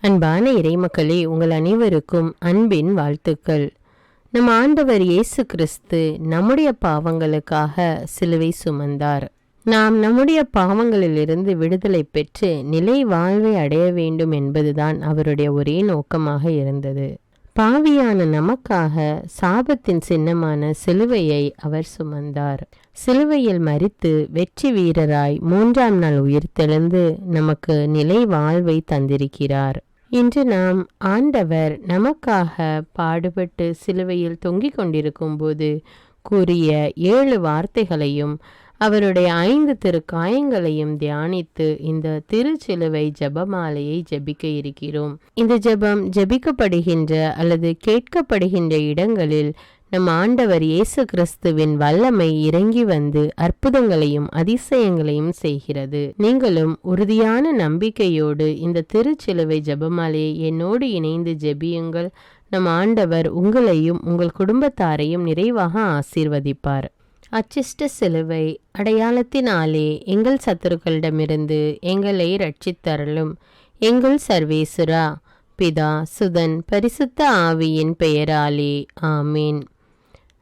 அன்பான இறைமக்களே, உங்கள் அனைவருக்கும் அன்பின் வாழ்த்துக்கள். நம் ஆண்டவர் இயேசு கிறிஸ்து நம்முடைய பாவங்களுக்காக சிலுவை சுமந்தார். நாம் நம்முடைய பாவங்களிலிருந்து விடுதலை பெற்று நிலை வாழ்வை அடைய வேண்டும் என்பதுதான் அவருடைய ஒரே நோக்கமாக இருந்தது. பாவியான நமக்காக சாபத்தின் சின்னமான சிலுவையை அவர் சுமந்தார். சிலுவையில் மரித்து வெற்றி வீரராய் 3ஆம் நாள் உயிர்த்தெழுந்து நமக்கு நிலை வாழ்வை தந்திருக்கிறார். இன்று நாம் ஆண்டவர் நமக்காக பாடுபட்டு சிலுவையில் தொங்கிக் கொண்டிருக்கும் போது கூறிய 7 வார்த்தைகளையும் அவருடைய 5 திருக்காயங்களையும் தியானித்து இந்த திருச்சிலுவை ஜெபமாலையை ஜெபிக்க இருக்கிறோம். இந்த ஜெபம் ஜெபிக்கப்படுகின்ற அல்லது கேட்கப்படுகின்ற இடங்களில் நம் ஆண்டவர் இயேசு கிறிஸ்துவின் வல்லமை இறங்கி வந்து அற்புதங்களையும் அதிசயங்களையும் செய்கிறது. நீங்களும் உறுதியான நம்பிக்கையோடு இந்த திருச்சிலுவை ஜெபமாலையை என்னோடு இணைந்து ஜெபியுங்கள். நம் ஆண்டவர் உங்களையும் உங்கள் குடும்பத்தாரையும் நிறைவாக ஆசீர்வதிப்பார். அச்சிஷ்ட சிலுவை அடையாளத்தினாலே எங்கள் சத்துருக்களிடமிருந்து எங்களை ரட்சித்தருளும். எங்கள் சர்வேசுரா, பிதா, சுதன், பரிசுத்த ஆவியின் பெயராலே ஆமீன்.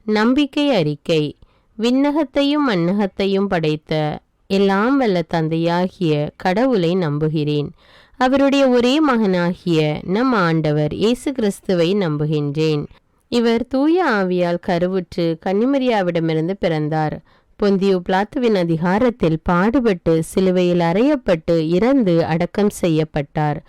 நம்பிக்கை அறிக்கை. விண்ணகத்தையும் மண்ணகத்தையும் படைத்த எல்லாம் வல்ல தந்தையாகிய கடவுளை நம்புகிறேன். அவருடைய ஒரே மகனாகிய நம் ஆண்டவர் இயேசு கிறிஸ்துவை நம்புகின்றேன். இவர் தூய ஆவியால் கருவுற்று கன்னிமரியாவிடமிருந்து பிறந்தார். பொந்தியு பிலாத்துவின் அதிகாரத்தில் பாடுபட்டு சிலுவையில் அறையப்பட்டு இறந்து அடக்கம் செய்யப்பட்டார்.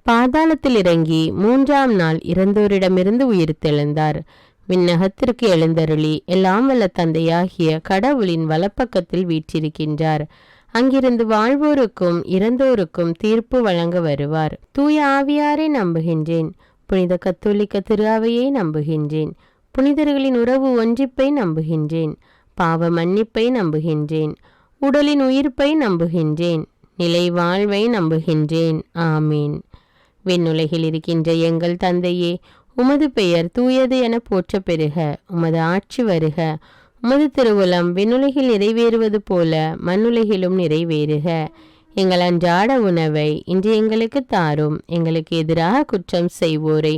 பாதாளத்தில் இறங்கி 3ஆம் நாள் இறந்தோரிடமிருந்து உயிர்த்தெழுந்தார். விண்ணகத்திற்கு எழுந்தருளி எல்லாம் வல்ல தந்தையாகிய கடவுளின் வலப்பக்கத்தில் வீற்றிருக்கின்றார். அங்கிருந்து வாழ்வோருக்கும் இறந்தோருக்கும் தீர்ப்பு வழங்க வருவார். தூய ஆவியாரை நம்புகின்றேன். புனித கத்தோலிக்க திரு அவையை நம்புகின்றேன். புனிதர்களின் உறவு ஒன்றிப்பை நம்புகின்றேன். பாவ மன்னிப்பை நம்புகின்றேன். உடலின் உயிர்ப்பை நம்புகின்றேன். நிலை வாழ்வை நம்புகின்றேன். ஆமீன். விண்ணுலகில் இருக்கின்ற எங்கள் தந்தையே, உமது பெயர் தூயது என போற்ற பெறுக. உமது ஆட்சி வருக. உமது திருவுளம் விண்ணுலகில் நிறைவேறுவது போல மண்ணுலகிலும் நிறைவேறுக. எங்கள் அன்றாட உணவை இன்று எங்களுக்கு தாரும். எங்களுக்கு எதிராக குற்றம் செய்வோரை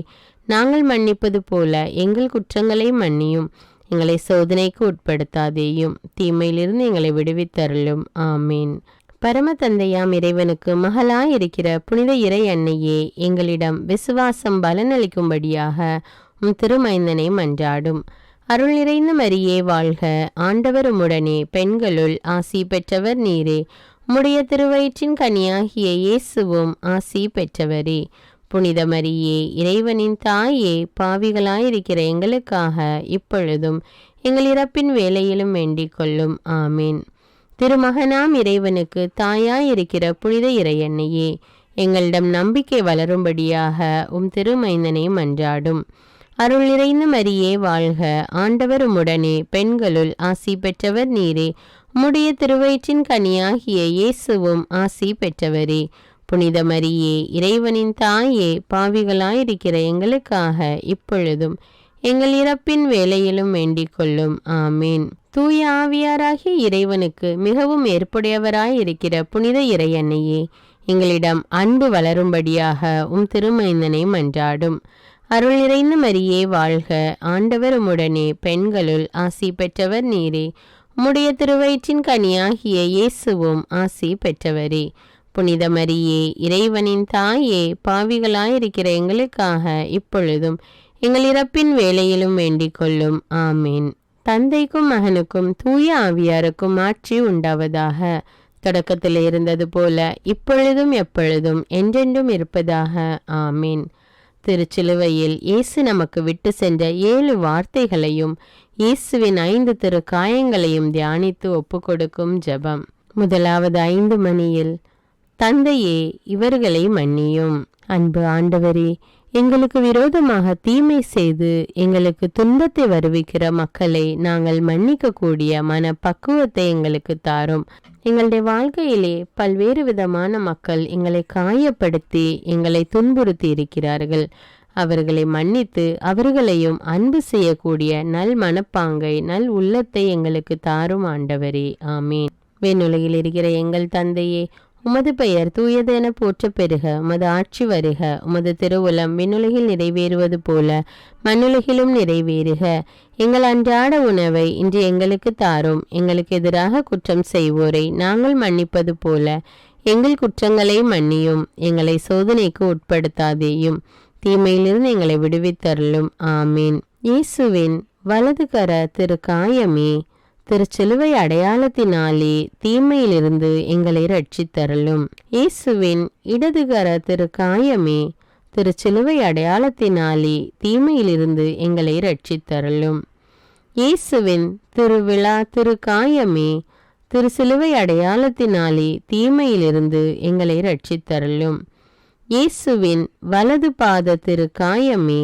நாங்கள் மன்னிப்பது போல எங்கள் குற்றங்களை மன்னியும். எங்களை சோதனைக்கு உட்படுத்தாதேயும், தீமையிலிருந்து எங்களை விடுவித்தருளும். ஆமீன். பரம தந்தையாம் இறைவனுக்கு மகளாயிருக்கிற புனித இறை அன்னையே, எங்களிடம் விசுவாசம் பலனளிக்கும்படியாக திருமைந்தனை மன்றாடும். அருள் நிறைந்த மரியே வாழ்க. ஆண்டவர் உம்முடனே, பெண்களுள் ஆசி பெற்றவர் நீரே. உம்முடைய திருவயிற்றின் கனியாகிய இயேசுவும் ஆசி பெற்றவரே. புனித மரியே, இறைவனின் தாயே, பாவிகளாயிருக்கிற எங்களுக்காக இப்பொழுதும் எங்கள் இறப்பின் வேளையிலும் வேண்டிக் கொள்ளும். ஆமீன். திருமகனாம் இறைவனுக்கு தாயாயிருக்கிற புனித இறையன்னையே, எங்களிடம் நம்பிக்கை வளரும்படியாக திருமைந்தனை மன்றாடும். அருள் நிறைந்த மரியே வாழ்க. ஆண்டவர் உம்முடனே, பெண்களுள் ஆசி பெற்றவர் நீரே. உம்முடைய திருவயிற்றின் கனியாகிய இயேசுவும் ஆசி பெற்றவரே. புனித மரியே, இறைவனின் தாயே, பாவிகளாயிருக்கிற எங்களுக்காக இப்பொழுதும் எங்கள் இறப்பின் வேளையிலும் வேண்டிக் கொள்ளும். ஆமீன். தூய ஆவியாராகிய இறைவனுக்கு மிகவும் ஏற்புடையவராயிருக்கிற புனித இறையன்னையே, எங்களிடம் அன்பு வளரும்படியாக திருமைந்தனை மன்றாடும். அருள் நிறைந்த மரியே வாழ்க. ஆண்டவர் உம்முடனே, பெண்களுள் ஆசி பெற்றவர் நீரே. உம்முடைய திருவயிற்றின் கனியாகிய இயேசுவும் ஆசி பெற்றவரே. புனித மரியே, இறைவனின் தாயே, பாவிகளாயிருக்கிற எங்களுக்காக இப்பொழுதும் எங்கள் இறப்பின் வேளையிலும் வேண்டிக் கொள்ளும். ஆமீன். தந்தைக்கும் மகனுக்கும் தூய ஆவியாருக்கும் ஆட்சி உண்டாவதாக. தொடக்கத்தில் இருந்தது போல இப்பொழுதும் எப்பொழுதும் என்றென்றும் இருப்பதாக. ஆமீன். திருச்சிலுவையில் இயேசு நமக்கு விட்டு சென்ற 7 வார்த்தைகளையும் இயேசுவின் 5 திருக்காயங்களையும் தியானித்து ஒப்பு கொடுக்கும் ஜெபம். முதலாவது 5 மணியில், தந்தையே, இவர்களை மன்னியும். அன்பு ஆண்டவரே, எங்களுக்கு விரோதமாக தீமை செய்து எங்களுக்கு துன்பத்தை வருவிக்கிற மக்களை நாங்கள் மன்னிக்கக்கூடிய மன பக்குவத்தை எங்களுக்கு தாரும். எங்களுடைய வாழ்க்கையிலே பல்வேறு விதமான மக்கள் எங்களை காயப்படுத்தி எங்களை துன்புறுத்தி இருக்கிறார்கள். அவர்களை மன்னித்து அவர்களையும் அன்பு செய்யக்கூடிய நல் மனப்பாங்கை, நல் உள்ளத்தை எங்களுக்கு தாரும் ஆண்டவரே. ஆமீன். விண்ணுலகில் இருக்கிற எங்கள் தந்தையே, உமது பெயர் தூயது என போற்ற பெறுக. உமது ஆட்சி வருக. உமது திருவுளம் விண்ணுலகில் நிறைவேறுவது போல மண்ணுலகிலும் நிறைவேறுக. எங்கள் அன்றாட உணவை இன்று எங்களுக்கு தாரும். எங்களுக்கு எதிராக குற்றம் செய்வோரை நாங்கள் மன்னிப்பது போல எங்கள் குற்றங்களை மன்னியும். எங்களை சோதனைக்கு உட்படுத்தாதேயும், தீமையிலிருந்து எங்களை விடுவித்தருளும். ஆமீன். இயேசுவின் வலதுகர திருக்காயமே, திருச்சிலுவை அடையாளத்தினாலே தீமையிலிருந்து எங்களை ரட்சித்தருளும். இயேசுவின் இடதுகர திருக்காயமே, திருச்சிலுவை அடையாளத்தினாலே தீமையிலிருந்து எங்களை ரட்சித்தருளும். இயேசுவின் திருவிழா திருக்காயமே, திருச்சிலுவை அடையாளத்தினாலே தீமையிலிருந்து எங்களை ரட்சித்தருளும். இயேசுவின் வலது பாத திருக்காயமே,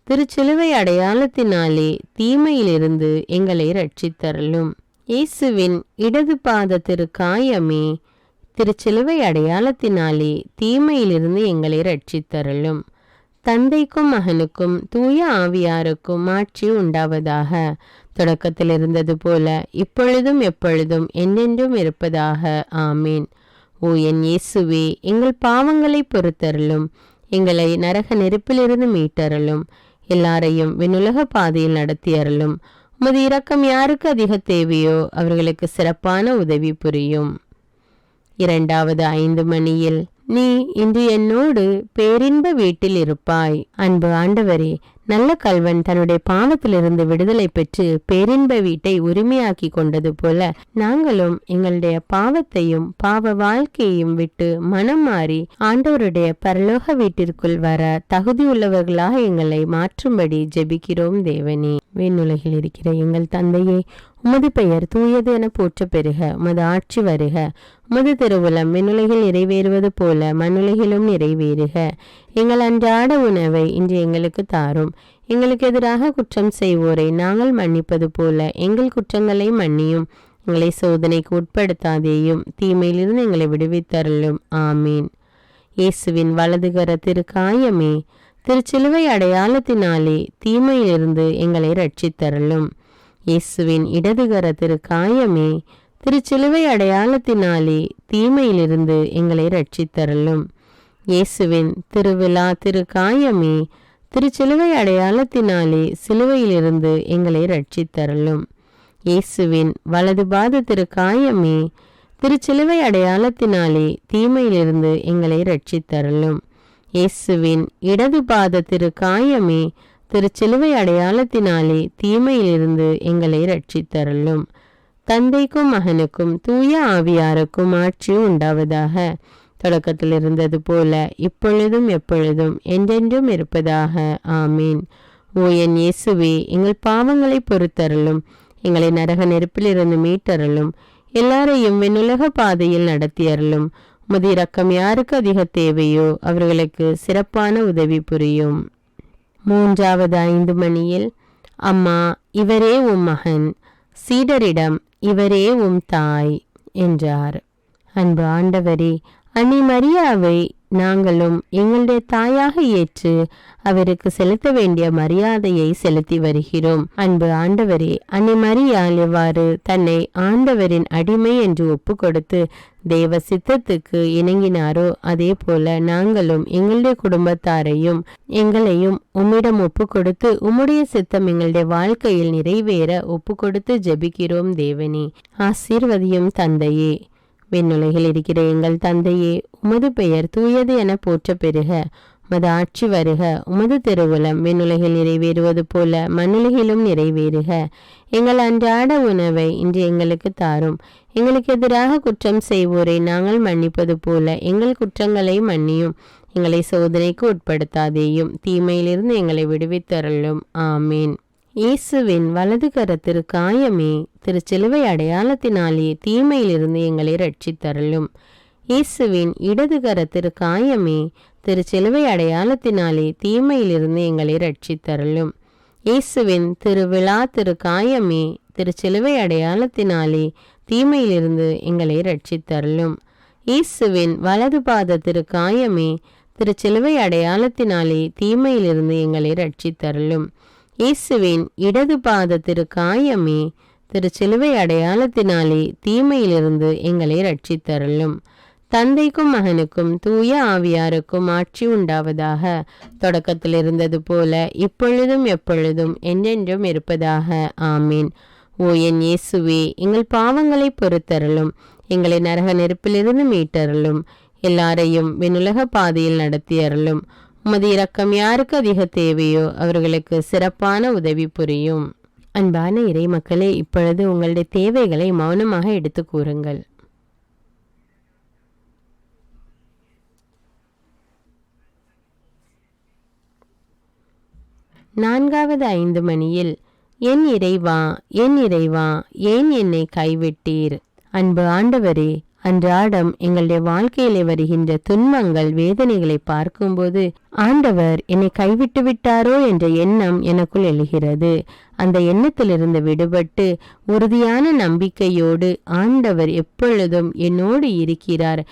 திருச்சிலுவை அடையாளத்தினாலே தீமையிலிருந்து எங்களை ரட்சித்தருளும். இயேசுவின் இடது பாத திருக்காயமே, திருச்சிலுவை அடையாளத்தினாலே தீமையிலிருந்து எங்களை ரட்சித்தருளும். தந்தைக்கும் மகனுக்கும் தூய ஆவியாருக்கும் ஆட்சி உண்டாவதாக. தொடக்கத்தில் இருந்தது போல இப்பொழுதும் எப்பொழுதும் என்றென்றும் இருப்பதாக. ஆமீன். ஓ என் இயேசுவே, எங்கள் பாவங்களை பொறுத்தருளும். எங்களை நரக நெருப்பிலிருந்து மீட்டருளும். எல்லாரையும் விண்ணுலக பாதையில் நடத்தியருளும். உமது இரக்கம் யாருக்கு அதிக தேவையோ அவர்களுக்கு சிறப்பான உதவி புரியும். இரண்டாவது 5 மணியில் நீ இன்று என்னோடு பேரின்ப வீட்டில் இருப்பாய். அன்பு ஆண்டவரே, நல்ல கல்வன் தன்னுடைய பாவத்திலிருந்து விடுதலை பெற்று பேரின்ப வீட்டை உரிமையாக்கி கொண்டது போல நாங்களும் எங்களுடைய பாவத்தையும் பாவ வாழ்க்கையையும் விட்டு மனம் மாறி ஆண்டவருடைய பரலோக வீட்டிற்குள் வர தகுதியுள்ளவர்களாக எங்களை மாற்றும்படி ஜெபிக்கிறோம். தேவனே, விண்ணுலகில் இருக்கிற எங்கள் தந்தையே, உமது பெயர் தூயது என போற்ற பெறுக. உமது ஆட்சி வருக. உமது திருவுளம் விண்ணுலகில் நிறைவேறுவது போல மண்ணுலகிலும் நிறைவேறுக. எங்கள் அன்றாட உணவை இன்று எங்களுக்கு தாரும். எங்களுக்கு எதிராக குற்றம் செய்வோரை நாங்கள் மன்னிப்பது போல எங்கள் குற்றங்களை மன்னியும். எங்களை சோதனைக்கு உட்படுத்தாதேயும், தீமையிலிருந்து எங்களை விடுவித்தருளும். ஆமீன். இயேசுவின் வலதுகர திருக்காயமே, திருச்சிலுவை அடையாளத்தினாலே தீமையிலிருந்து எங்களை ரட்சித்தருளும். இயேசுவின் இடதுகர திருக்காயமே, திருச்சிலுவை அடையாளத்தினாலே தீமையிலிருந்து எங்களை ரட்சித்தருளும். இயேசுவின் திருவிழா திருக்காயமே, திருச்சிலுவை அடையாளத்தினாலே சிலுவையிலிருந்து எங்களை ரட்சித்தருளும். இயேசுவின் வலது பாத திருக்காயமே, திருச்சிலுவை அடையாளத்தினாலே தீமையிலிருந்து எங்களை ரட்சித்தருளும். இயேசுவின் இடது பாத திருக்காயமே, திருச்சிலுவை அடையாளத்தினாலே தீமையிலிருந்து எங்களை ரட்சித்தருளும். தந்தைக்கும் மகனுக்கும் தூய ஆவியாருக்கும் ஆட்சி உண்டாவதாக. தொடக்கத்தில் இருந்தது போல இப்பொழுதும் எப்பொழுதும் என்றென்றும் இருப்பதாக. ஆமீன். ஓ என் இயேசுவே, எங்கள் பாவங்களை பொறுத்தருளும். எங்களை நரக நெருப்பிலிருந்து மீட்டருளும். எல்லாரையும் விண்ணுலக பாதையில் நடத்தியருளும். உமது இரக்கம் யாருக்கு அதிக தேவையோ அவர்களுக்கு சிறப்பான உதவி புரியும். மூன்றாவது 5 மணியில் அம்மா, இவரே உம் மகன், சீடரிடம் இவரே உம் தாய் என்றார். அன்பு ஆண்டவரே, அன்னை மரியாவை நாங்களும் எங்களுடைய தாயாக ஏற்று அவருக்கு செலுத்த வேண்டிய மரியாதையை செலுத்தி வருகிறோம். அன்பு ஆண்டவரே, அன்னை மரியாள் எவ்வாறு தன்னை ஆண்டவரின் அடிமை என்று ஒப்பு கொடுத்து தேவ சித்தத்துக்கு இணங்கினாரோ அதே போல நாங்களும் எங்களுடைய குடும்பத்தாரையும் எங்களையும் உம்மிடம் ஒப்பு கொடுத்து உம்முடைய சித்தம் எங்களுடைய வாழ்க்கையில் நிறைவேற ஒப்பு கொடுத்து ஜெபிக்கிறோம். தேவனே, ஆசீர்வதியும் தந்தையே. விண்ணுலகில் இருக்கிற எங்கள் தந்தையே, உமது பெயர் தூயது என போற்ற பெறுக. உமது ஆட்சி வருக. உமது திருவுளம் விண்ணுலகில் நிறைவேறுவது போல மண்ணுலகிலும் நிறைவேறுக. எங்கள் அன்றாட உணவை இன்று எங்களுக்கு தாரும். எங்களுக்கு எதிராக குற்றம் செய்வோரை நாங்கள் மன்னிப்பது போல எங்கள் குற்றங்களை மன்னியும். எங்களை சோதனைக்கு உட்படுத்தாதேயும், தீமையிலிருந்து எங்களை விடுவித்தருளும். ஆமீன். இயேசுவின் வலது கரத்திற்காயமே, திருச்சிலுவை அடையாளத்தினாலே தீமையிலிருந்து எங்களை ரட்சித்தருளும். இயேசுவின் இடது கரத்திற்காயமே, திருச்சிலுவை அடையாளத்தினாலே தீமையிலிருந்து எங்களை ரட்சித்தருளும். இயேசுவின் திருவிழா திருக்காயமே, திருச்சிலுவை அடையாளத்தினாலே தீமையிலிருந்து எங்களை ரட்சித்தருளும். இயேசுவின் வலது பாத திருக்காயமே, திருச்சிலுவை அடையாளத்தினாலே தீமையிலிருந்து எங்களை ரட்சித்தருளும். இயேசுவின் இடது பாத திருக்காயமே, திருச்சிலுவை அடையாளத்தினாலே தீமையிலிருந்து எங்களை ரட்சித்தருளும். தந்தைக்கும் மகனுக்கும் தூய ஆவியாருக்கும் ஆட்சி உண்டாவதாக. தொடக்கத்தில் இருந்தது போல இப்பொழுதும் எப்பொழுதும் என்றென்றும் இருப்பதாக. ஆமீன். ஓ என் இயேசுவே, எங்கள் பாவங்களை பொறுத்தருளும், எங்களை நரக நெருப்பிலிருந்து மீட்டருளும், எல்லாரையும் விண்ணுலக பாதையில் நடத்தியருளும். உமது இரக்கம் யாருக்கு அதிக தேவையோ அவர்களுக்கு சிறப்பான உதவி புரியும். அன்பான இறை மக்களே, இப்பொழுது உங்களுடைய தேவைகளை மௌனமாக எடுத்து கூறுங்கள். நான்காவது 5 மணியில், என் இறைவா, என் இறைவா, ஏன் என்னை கைவிட்டீர்? அன்பு ஆண்டவரே, அன்றாடம் எங்களுடைய வாழ்க்கையிலே வருகின்ற துன்பங்கள், வேதனைகளை பார்க்கும்போது ஆண்டவர் என்னை கைவிட்டு விட்டாரோ என்ற எண்ணம் எனக்குள் எழுகிறது. அந்த எண்ணத்திலிருந்து விடுபட்டு உறுதியான நம்பிக்கையோடு ஆண்டவர் எப்பொழுதும் என்னோடு இருக்கிறார்,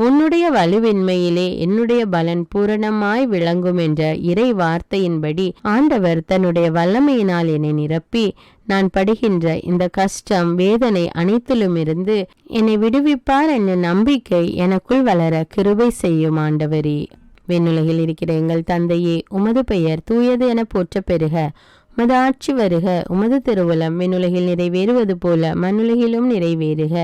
உன்னுடைய வலுவின்மையிலே என்னுடைய பலன் பூரணமாய் விளங்கும் என்ற இறை வார்த்தையின்படி ஆண்டவர் தன்னுடைய வல்லமையினால் என்னை நிரப்பி நான் படுகின்ற இந்த கஷ்டம், வேதனை அனைத்திலும் இருந்து என்னை விடுவிப்பார் என்ற நம்பிக்கை எனக்குள் வளர கிருபை செய்யும் ஆண்டவரே. விண்ணுலகில் இருக்கிற எங்கள் தந்தையே, உமது பெயர் தூயது என போற்ற பெறுக. உமது ஆட்சி வருக. உமது திருவுளம் விண்ணுலகில் நிறைவேறுவது போல மண்ணுலகிலும் நிறைவேறுக.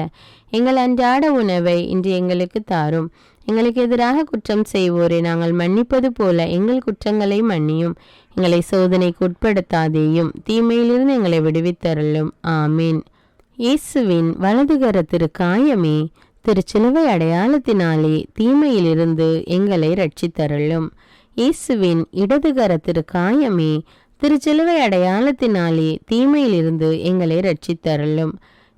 எங்கள் அன்றாட உணவை இன்று எங்களுக்கு தாரும். எங்களுக்கு எதிராக குற்றம் செய்வோரை நாங்கள் மன்னிப்பது போல எங்கள் குற்றங்களை மன்னியும். எங்களை சோதனைக்கு உட்படுத்தாதேயும், தீமையிலிருந்து எங்களை விடுவித்தருளும். ஆமீன். இயேசுவின் வலதுகர திருக்காயமே, திருச்சிலுவை அடையாளத்தினாலே தீமையிலிருந்து எங்களை ரட்சித்தருளும். இயேசுவின் இடதுகர திருக்காயமே, திருச்சிலுவை அடையாளத்தினாலே தீமையிலிருந்து எங்களை ரட்சித்தருளும்.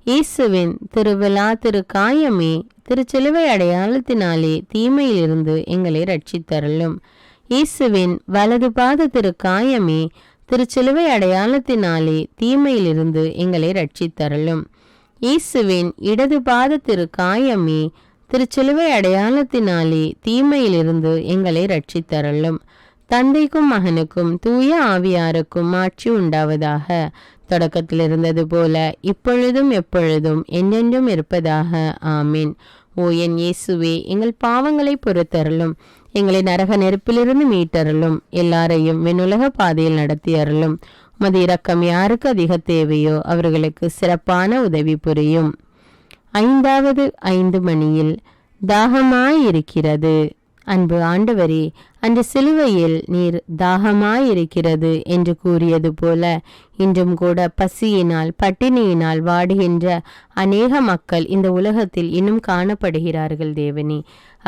இயேசுவின் திருவிழா திருக்காயமே, திருச்சிலுவை அடையாளத்தினாலே தீமையிலிருந்து எங்களை ரட்சித்தருளும். இயேசுவின் வலது பாத திருக்காயமே, திருச்சிலுவை அடையாளத்தினாலே தீமையிலிருந்து எங்களை ரட்சித்தருளும். இயேசுவின் இடது பாத திருக்காயமே, திருச்சிலுவை அடையாளத்தினாலே தீமையிலிருந்து எங்களை ரட்சித்தருளும். தந்தைக்கும் மகனுக்கும் தூய ஆவியாருக்கும் ஆட்சி உண்டாவதாக. தொடக்கத்தில் இருந்தது போல இப்பொழுதும் எப்பொழுதும் என்றென்றும் இருப்பதாக. ஆமீன். ஓ என் இயேசுவே, எங்கள் பாவங்களை பொறுத்தருளும், எங்களை நரக நெருப்பிலிருந்து மீட்டருளும், எல்லாரையும் விண்ணுலக பாதையில் நடத்தியருளும். உமது இரக்கம் யாருக்கு அதிக தேவையோ அவர்களுக்கு சிறப்பான உதவி புரியும். 5வது 5 மணியில், தாகமாயிருக்கிறது. அன்பு ஆண்டவரே, அந்த சிலுவையில் நீர் தாகமாயிருக்கிறது என்று கூறியது போல இன்றும் கூட பசியினால் பட்டினியினால் வாடுகின்ற அநேக மக்கள் இந்த உலகத்தில் இன்னும் காணப்படுகிறார்கள் தேவனே.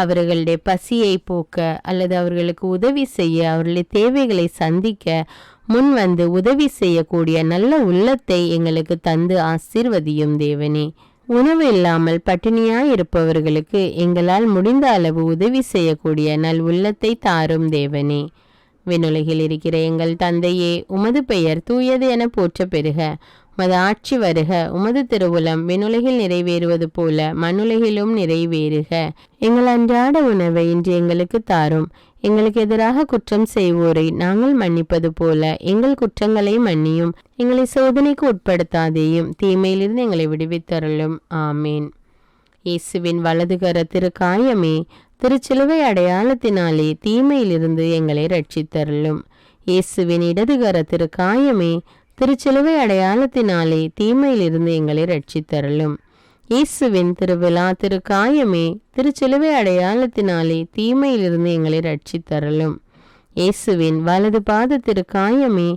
அவர்களுடைய பசியை போக்க அல்லது அவர்களுக்கு உதவி செய்ய, அவர்களுடைய தேவைகளை சந்திக்க முன் வந்து உதவி செய்யக்கூடிய நல்ல உள்ளத்தை எங்களுக்கு தந்து ஆசீர்வதியும் தேவனே. உணவு இல்லாமல் பட்டினியாய் இருப்பவர்களுக்கு எங்களால் முடிந்த அளவு உதவி செய்யக்கூடிய நல் உள்ளத்தை தாரும் தேவனே. விண்ணுலகில் இருக்கிற எங்கள் தந்தையே, உமது பெயர் தூயது என போற்ற பெறுக. உமது ஆட்சி வருக. உமது திருவுளம் விண்ணுலகில் நிறைவேறுவது போல மண்ணுலகிலும் நிறைவேறுக. எங்கள் அன்றாட உணவை இன்று எங்களுக்கு தாரும். எங்களுக்கு எதிராக குற்றம் செய்வோரை நாங்கள் மன்னிப்பது போல எங்கள் குற்றங்களை மன்னியும். எங்களை சோதனைக்கு உட்படுத்தாதேயும், தீமையிலிருந்து எங்களை விடுவித்தருளும். ஆமீன். இயேசுவின் வலதுகர திருக்காயமே, திருச்சிலுவை அடையாளத்தினாலே தீமையிலிருந்து எங்களை ரட்சித்தருளும். இயேசுவின் இடதுகர திருக்காயமே, திருச்சிலுவை அடையாளத்தினாலே தீமையிலிருந்து எங்களை ரட்சித்தருளும். இயேசுவின் திருவிழா திருக்காயமே, திருச்சிலுவை அடையாளத்தினாலே தீமையிலிருந்து எங்களை ரட்சித்தருளும். இயேசுவின் வலது பாத திருக்காயமே,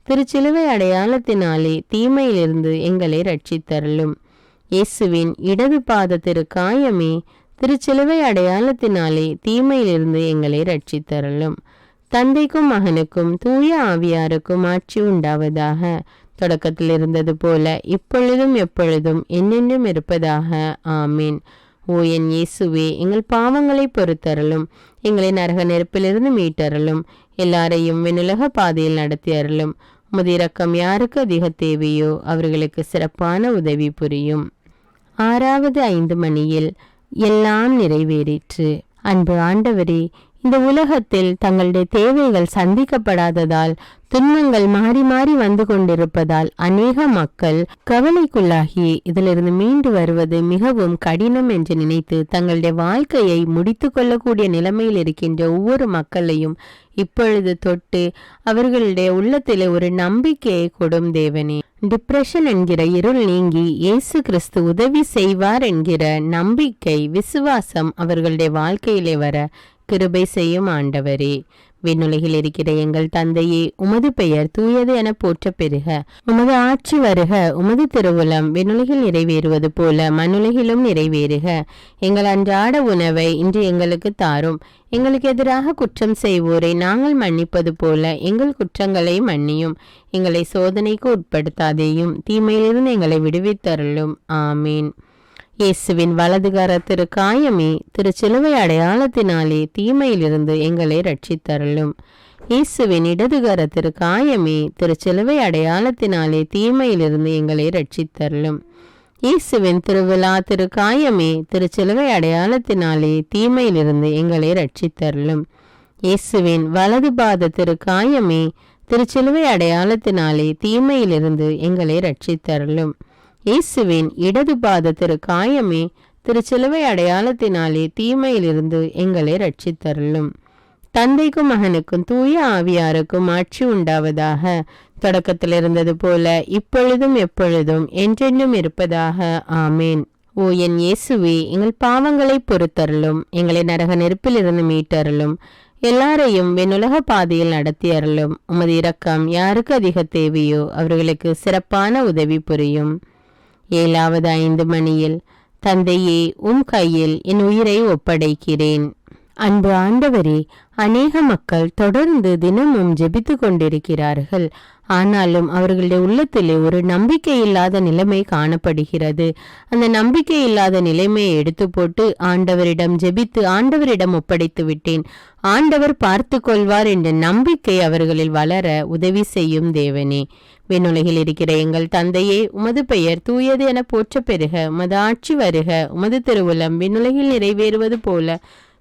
திருச்சிலுவை அடையாளத்தினாலே தீமையிலிருந்து எங்களை ரட்சித்தருளும். இயேசுவின் இடது பாத திருக்காயமே, திருச்சிலுவை அடையாளத்தினாலே தீமையிலிருந்து எங்களை ரட்சித்தருளும். தந்தைக்கும் மகனுக்கும் தூய ஆவியாருக்கும் ஆட்சி உண்டாவதாக. தொடக்கத்தில் இருந்தது போல இப்பொழுதும் எப்பொழுதும் என்னென்றும் இருப்பதாக. ஆமீன். ஓ என் இயேசுவே, எங்கள் பாவங்களை பொறுத்தருளும், எங்களை நரக நெருப்பிலிருந்து மீட்டருளும், எல்லாரையும் விண்ணுலக பாதையில் நடத்தியருளும். உமது இரக்கம் யாருக்கு அதிக தேவையோ அவர்களுக்கு சிறப்பான உதவி புரியும். 6வது 5 மணியில், எல்லாம் நிறைவேறிற்று. அன்பு ஆண்டவரே, இந்த உலகத்தில் தங்களுடைய தேவைகள் சந்திக்கப்படாததால், துன்பங்கள் மாறி மாறி வந்து கொண்டிருப்பதால் அநேக மக்கள் கவலைக்குள்ளாகி இதிலிருந்து மீண்டு வருவது மிகவும் கடினம் என்று நினைத்து தங்களுடைய வாழ்க்கையை முடித்து கொள்ளக்கூடிய நிலைமையில் இருக்கின்ற ஒவ்வொரு மக்களையும் இப்பொழுது தொட்டு அவர்களுடைய உள்ளத்திலே ஒரு நம்பிக்கையை கொடும் தேவனே. டிப்ரெஷன் என்கிற இருள் நீங்கி இயேசு கிறிஸ்து உதவி செய்வார் என்கிற நம்பிக்கை, விசுவாசம் அவர்களுடைய வாழ்க்கையிலே வர கிருபை செய்யும் ஆண்டவரே. விண்ணுலகில் இருக்கிற எங்கள் தந்தையே, உமது பெயர் தூயது என போற்ற பெறுக. உமது ஆட்சி வருக. உமது திருவுளம் விண்ணுலகில் நிறைவேறுவது போல மண்ணுலகிலும் நிறைவேறுக. எங்கள் அன்றாட உணவை இன்று எங்களுக்கு தாரும். எங்களுக்கு எதிராக குற்றம் செய்வோரை நாங்கள் மன்னிப்பது போல எங்கள் குற்றங்களை மன்னியும். எங்களை சோதனைக்கு உட்படுத்தாதேயும், தீமையிலிருந்து எங்களை விடுவித்தருளும். ஆமீன். இயேசுவின் வலதுகர திரு காயமே, திருச்சிலுவை அடையாளத்தினாலே தீமையிலிருந்து எங்களை ரட்சித்தருளும். இயேசுவின் இடதுகர திரு காயமே, திருச்சிலுவை அடையாளத்தினாலே தீமையிலிருந்து எங்களை ரட்சித்தருளும். இயேசுவின் திருவிழா திரு காயமே, திருச்சிலுவை அடையாளத்தினாலே தீமையிலிருந்து எங்களை ரட்சித்தருளும். இயேசுவின் வலது பாத திரு காயமே, திருச்சிலுவை அடையாளத்தினாலே தீமையிலிருந்து எங்களை ரட்சித்தருளும். இயேசுவின் இடது பாத திரு காயமே, திருச்சிலுவை அடையாளத்தினாலே தீமையிலிருந்து எங்களை ரட்சித்தருளும். தந்தைக்கும் மகனுக்கும் தூய ஆவியாருக்கும் ஆட்சி உண்டாவதாக. தொடக்கத்தில் இருந்தது போல இப்பொழுதும் எப்பொழுதும் என்றென்றும் இருப்பதாக. ஆமேன். ஓ என் இயேசுவே, எங்கள் பாவங்களை பொறுத்தருளும். எங்களை நரக நெருப்பிலிருந்து மீட்டருளும். எல்லாரையும் வெண்ணுலக பாதையில் நடத்தி அருளும். உமது இரக்கம் யாருக்கு அதிக தேவையோ அவர்களுக்கு சிறப்பான உதவி புரியும். 7வது 5 மணியில், தந்தையே, உம் கையில் என் உயிரை ஒப்படைக்கிறேன். அன்பு ஆண்டவரே, அநேக மக்கள் தொடர்ந்து தினமும் ஜெபித்து கொண்டிருக்கிறார்கள். ஆனாலும் அவர்களுடைய உள்ளத்திலே ஒரு நம்பிக்கை இல்லாத நிலைமை காணப்படுகிறது. அந்த நம்பிக்கை இல்லாத நிலைமையை எடுத்து போட்டு ஆண்டவரிடம் ஜெபித்து ஆண்டவரிடம் ஒப்படைத்து விட்டேன், ஆண்டவர் பார்த்து கொள்வார் என்ற நம்பிக்கை அவர்களில் வளர உதவி செய்யும் தேவனே. விண்ணுலகில் இருக்கிற எங்கள் தந்தையே, உமது பெயர் தூயது என போற்ற பெறுக. உமது ஆட்சி வருக. உமது திருவுளம் விண்ணுலகில் நிறைவேறுவது போல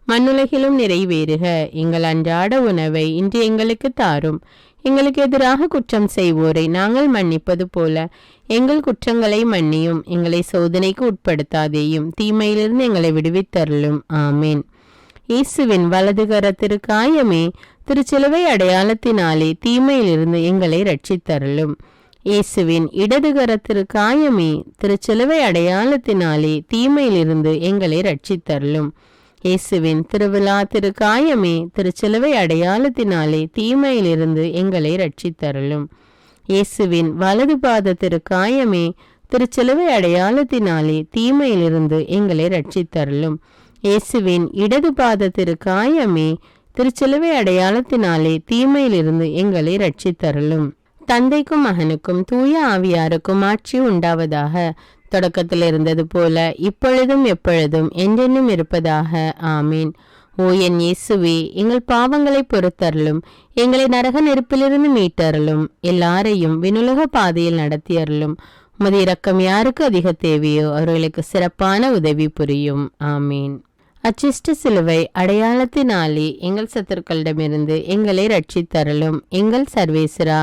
மண்ணுலகிலும் நிறைவேறுக. எங்கள் அன்றாட உணவை இன்று எங்களுக்கு தாரும். எங்களுக்கு எதிராக குற்றம் செய்வோரை நாங்கள் மன்னிப்பது போல எங்கள் குற்றங்களை மன்னியும். எங்களை சோதனைக்கு உட்படுத்தாதேயும், தீமையிலிருந்து எங்களை விடுவித்தருளும். ஆமேன். இயேசுவின் வலதுகர திரு காயமே, திருச்சிலுவை அடையாளத்தினாலே தீமையிலிருந்து எங்களை ரட்சித்தருளும். இயேசுவின் இடதுகர திரு காயமே, திருச்சிலுவை அடையாளத்தினாலே தீமையிலிருந்து எங்களை ரட்சித்தருளும். இயேசுவின் திருவிழா திரு காயமே, திருச்சிலுவை அடையாளத்தினாலே தீமையிலிருந்து எங்களை ரட்சித்தருளும். இயேசுவின் வலது பாத திரு காயமே, திருச்சிலுவை அடையாளத்தினாலே தீமையிலிருந்து எங்களை ரட்சித்தருளும். இயேசுவின் இடது பாத திரு காயமே, திருச்சிலுவை அடையாளத்தினாலே தீமையிலிருந்து எங்களை ரட்சித்தருளும். தந்தைக்கும் மகனுக்கும் தூய ஆவியாருக்கும் ஆட்சி உண்டாவதாக. தொடக்கத்தில் இருந்தது போல இப்பொழுதும் எப்பொழுதும் என்றென்றும் இருப்பதாக. ஆமீன். ஓ என் இயேசுவே, எங்கள் பாவங்களை பொறுத்தருளும். எங்களை நரக நெருப்பிலிருந்து மீட்டருளும். எல்லாரையும் விண்ணுலக பாதையில் நடத்தியருளும். உமது இரக்கம் யாருக்கு அதிக தேவையோ அவர்களுக்கு சிறப்பான உதவி புரியும். ஆமீன். அச்சிஷ்ட சிலுவை அடையாளத்தினாலே எங்கள் சத்துருக்களிடமிருந்து எங்களை ரட்சித்தருளும். எங்கள் சர்வேஸ்வரா,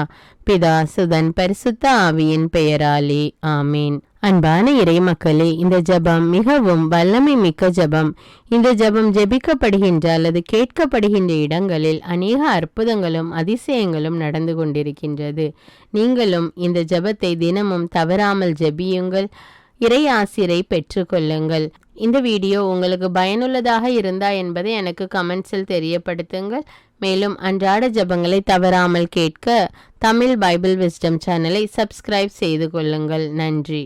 பிதா, சுதன், பரிசுத்த ஆவியின் பெயராலே. ஆமீன். அன்பான இறை மக்களே, இந்த ஜபம் மிகவும் வல்லமை மிக்க ஜபம். இந்த ஜபம் ஜெபிக்கப்படுகின்ற அல்லது கேட்கப்படுகின்ற இடங்களில் அநேக அற்புதங்களும் அதிசயங்களும் நடந்து கொண்டிருக்கின்றது. நீங்களும் இந்த ஜபத்தை தினமும் தவறாமல் ஜெபியுங்கள். இறை ஆசிரை பெற்றுக்கொள்ளுங்கள். இந்த வீடியோ உங்களுக்கு பயனுள்ளதாக இருந்தா என்பதை எனக்கு கமெண்ட்ஸில் தெரியப்படுத்துங்கள். மேலும் அன்றாட ஜபங்களை தவறாமல் கேட்க தமிழ் பைபிள் விஸ்டம் சேனலை சப்ஸ்கிரைப் செய்து கொள்ளுங்கள். நன்றி.